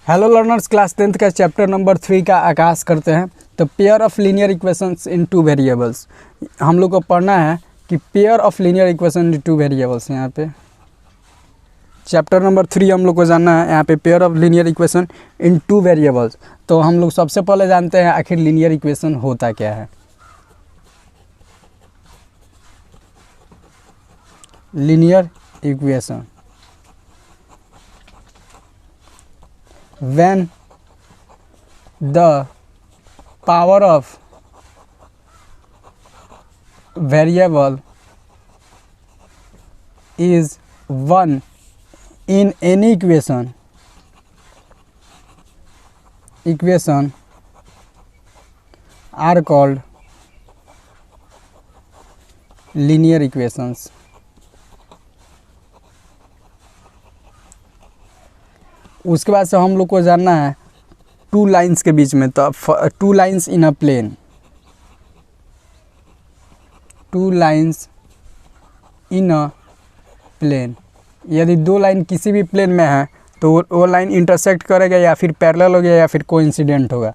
Hello learners, class 10th का chapter number 3 का आगाज़ करते हैं। तो pair of linear equations in two variables हम लोग को पढ़ना है कि pair of linear equation in two variables. यहाँ पे चैप्टर नंबर 3 हम लोग को जानना है। यहाँ पे pair of linear equation in two variables. तो हम लोग सबसे पहले जानते हैं आखिर लीनियर इक्वेशन होता क्या है। Linear equation when the power of variable is 1 in any equation are called linear equations। उसके बाद से हम लोग को जानना है टू लाइंस के बीच में। तो two lines in a plane, two lines in a plane, यदि दो लाइन किसी भी प्लेन में है तो वो लाइन इंटरसेक्ट करेगा या फिर पैरेलल होगा या फिर कोइंसिडेंट होगा।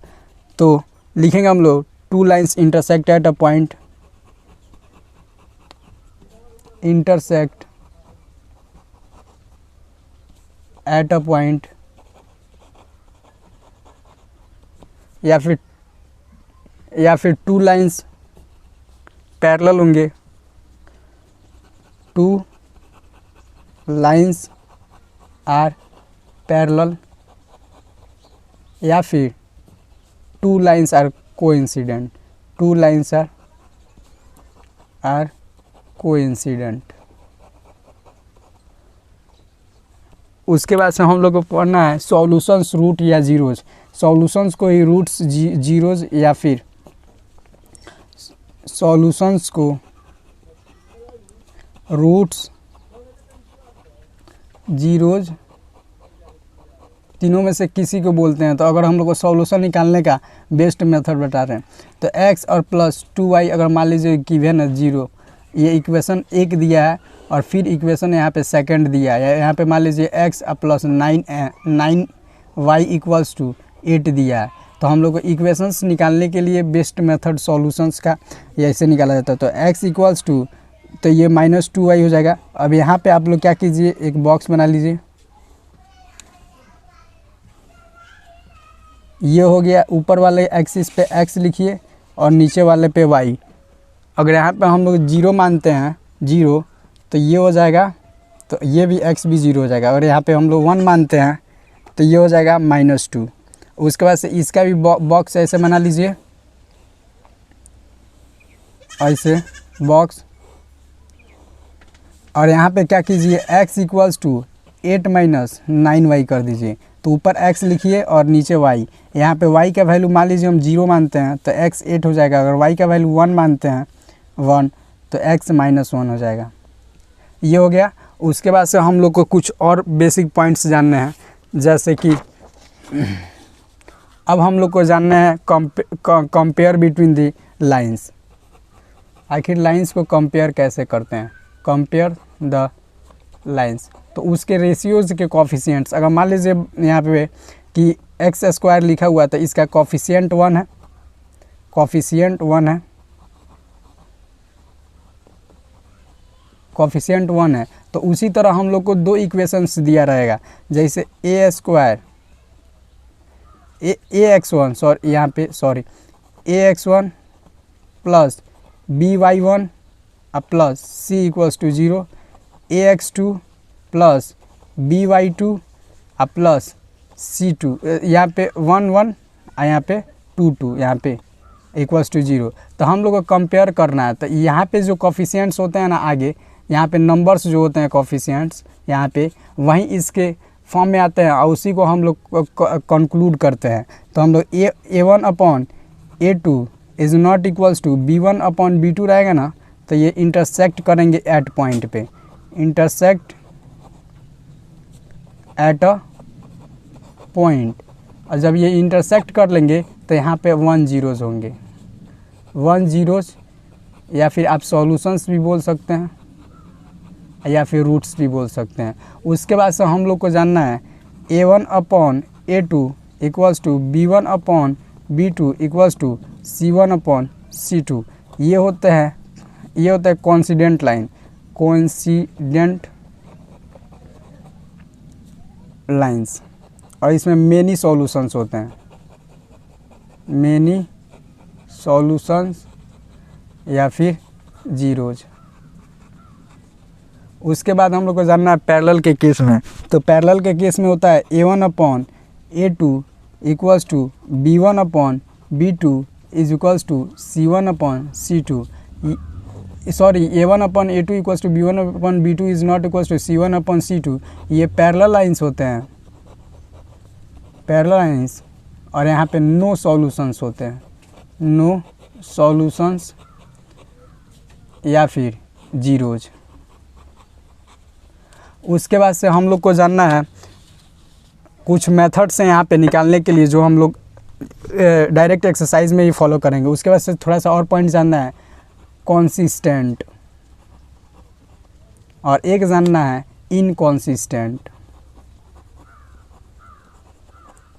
तो लिखेंगे हम लोग two lines intersect at a point, intersect at a point, या फिर टू लाइंस पैरेलल होंगे, टू लाइंस आर पैरेलल, या फिर two lines are coincident, two lines are coincident. उसके बाद से हम लोग को पढ़ना है सॉल्यूशंस रूट या जीरोज। सॉल्यूशंस को ही रूट्स जीरोज या फिर सॉल्यूशंस को रूट्स जीरोज तीनों में से किसी को बोलते हैं। तो अगर हम लोग को सॉल्यूशन निकालने का बेस्ट मेथड बता रहे हैं तो x और प्लस 2y अगर मान लीजिए गिवन है 0, ये इक्वेशन 1 दिया है और फिर इक्वेशन यहाँ पे सेकंड दिया है। यहाँ पे मान लीजिए x plus 9y equals to 8 दिया है। तो हम लोग को इक्वेशंस निकालने के लिए बेस्ट मेथड सॉल्यूशंस का ये ऐसे निकाला जाता है। तो x इक्वल्स टू, तो ये -2y हो जाएगा। अब यहाँ पे आप लोग क्या कीजिए, एक बॉक्स बना लीजिए। ये हो गया, ऊपर वाले एक्सिस पे x लिखिए और नीचे वाले पे y। अगर यहाँ पे हम लोग 0 मानते हैं, 0, तो ये हो जाएगा, तो ये भी x भी 0 हो जाएगा। और यहाँ पे हम लोग 1 मानते हैं तो ये हो जाएगा -2। उसके बाद से इसका भी बॉक्स ऐसे बना लीजिए, ऐसे बॉक्स। और यहाँ पे क्या कीजिए, x इक्वल्स टू 8 - 9y कर दीजिए। तो ऊपर x लिखिए और नीचे y। यहाँ पे y का वैल्यू मान लीजिए हम 0 मानते हैं तो x 8 हो जाएगा। अगर y का वैल्यू 1 मानते हैं 1 तो x -1 हो जाएगा। ये हो गया। उसके बाद से हम लोग को कुछ और बेसिक पॉइंट्स जानने हैं, जैसे कि अब हम लोग को जानना है कंपेयर बिटवीन दी लाइंस। आखिर लाइंस को कंपेयर कैसे करते हैं, कंपेयर द लाइंस। तो उसके रेशियोज़ के कोफिशिएंट्स, अगर मान लीजिए यहाँ पे कि x² लिखा हुआ तो इसका कोफिशिएंट 1 है, कोफिशिएंट 1 है, कोफिशिएंट 1 है। तो उसी तरह हम लोग को दो इक्वेशंस दिया रहेगा, जैसे ax1 plus by1 plus c equals to 0, ax2 plus by2 plus c2, यहाँ पे 1 1 और यहाँ पे 2 2, यहाँ पे इक्वल्स टू 0। तो हम लोग को कंपेयर करना है। तो यहाँ पे जो कोफिशिएंट्स होते हैं ना, आगे यहाँ पे नंबर्स जो होते हैं कोफिशिएंट्स, यहाँ पे वहीं इसके फॉर्म में आते हैं और उसी को हम लोग कंक्लूड करते हैं। तो हम लोग a1 upon a2 is not equals to b1 upon b2 रहेगा ना, तो ये इंटरसेक्ट करेंगे एट पॉइंट पे, इंटरसेक्ट एट अ पॉइंट। और जब ये इंटरसेक्ट कर लेंगे तो यहाँ पे 1 0 होंगे, 1 0, या फिर आप सॉल्यूशंस भी बोल सकते हैं या फिर रूट्स भी बोल सकते हैं। उसके बाद से हम लोग को जानना है a1 upon A2 equals to B1 upon B2 equals to C1 upon C2। ये होता है कोइंसिडेंट लाइन, कोइंसिडेंट लाइंस। और इसमें मेनी सॉल्यूशंस होते हैं, मेनी सॉल्यूशंस या फिर जीरोज। उसके बाद हम लोग को जानना है पैरेलल के केस में। तो पैरेलल के केस में होता है A1 upon A2 equals to B1 upon B2 is equals to C1 upon C2। Sorry, A1 upon A2 equals to B1 upon B2 is not equals to C1 upon C2। ये parallel lines होते हैं, parallel lines. और यहाँ पे no solutions होते हैं, no solutions या फिर जीरोज। उसके बाद से हम लोग को जानना है कुछ मेथड्स हैं यहाँ पे निकालने के लिए, जो हम लोग डायरेक्ट एक्सरसाइज में ही फॉलो करेंगे। उसके बाद से थोड़ा सा और पॉइंट जानना है, कॉन्सिस्टेंट, और एक जानना है इनकॉन्सिस्टेंट।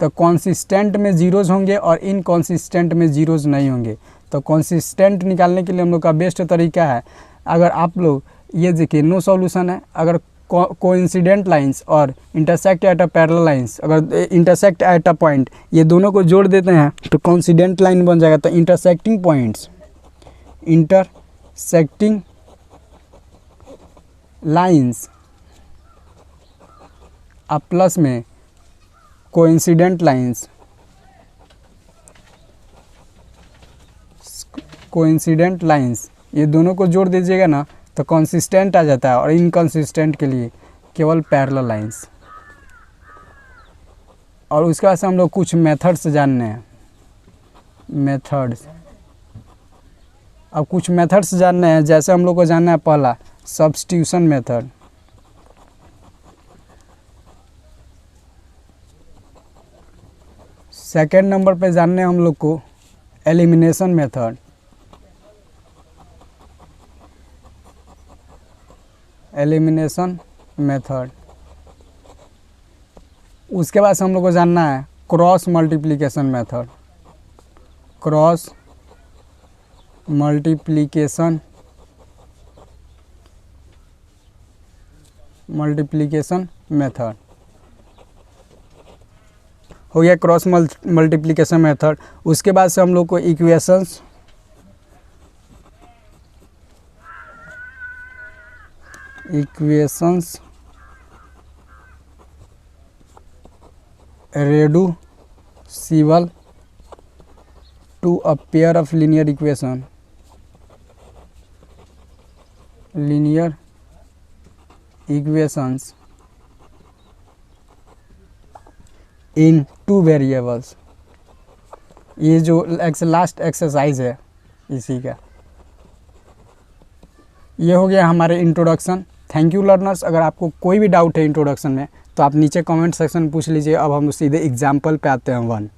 तो कॉन्सिस्टेंट में जीरोज होंगे और इनकॉन्सिस्टेंट में जीरोज नहीं होंगे। तो कॉन्सिस्टेंट निकालने के लिए हम लोग का बेस्ट तरीका है, अगर आप लोग ये देखिए नो सॉल्यूशन है, अगर कोइंसिडेंट लाइंस और intersect at a parallel lines, अगर इंटरसेक्ट एट अ पॉइंट, ये दोनों को जोड़ देते हैं तो कोइंसिडेंट लाइन बन जाएगा। तो इंटरसेक्टिंग पॉइंट्स, इंटरसेक्टिंग लाइंस अब प्लस में कोइंसिडेंट लाइंस, कोइंसिडेंट लाइंस, ये दोनों को जोड़ दीजिएगा ना तो कंसिस्टेंट आ जाता है। और इनकंसिस्टेंट के लिए केवल पैरेलल लाइंस। और उसके बाद से हम लोग कुछ मेथड्स जानने हैं, मेथड्स। अब कुछ मेथड्स जानने हैं, जैसे हम लोग को जानना है पहला सब्स्टिट्यूशन मेथड, सेकेंड नंबर पे जानने हैं हम लोग को एलिमिनेशन मेथड, एलिमिनेशन मेथड। उसके बाद से हम लोग को जानना है cross multiplication method, cross multiplication method हो गया, क्रॉस मल्टीप्लिकेशन मेथड। उसके बाद से हम लोग को equations, reducible to a pair of linear equation, linear equations in two variables। ये जो लास्ट एक्सरसाइज है इसी का, ये हो गया हमारे इंट्रोडक्शन। Thank you learners. अगर आपको कोई भी डाउट है इंट्रोडक्शन में तो आप नीचे कमेंट सेक्शन में पूछ लीजिए। अब हम सीधे एग्जाम्पल पे आते हैं 1।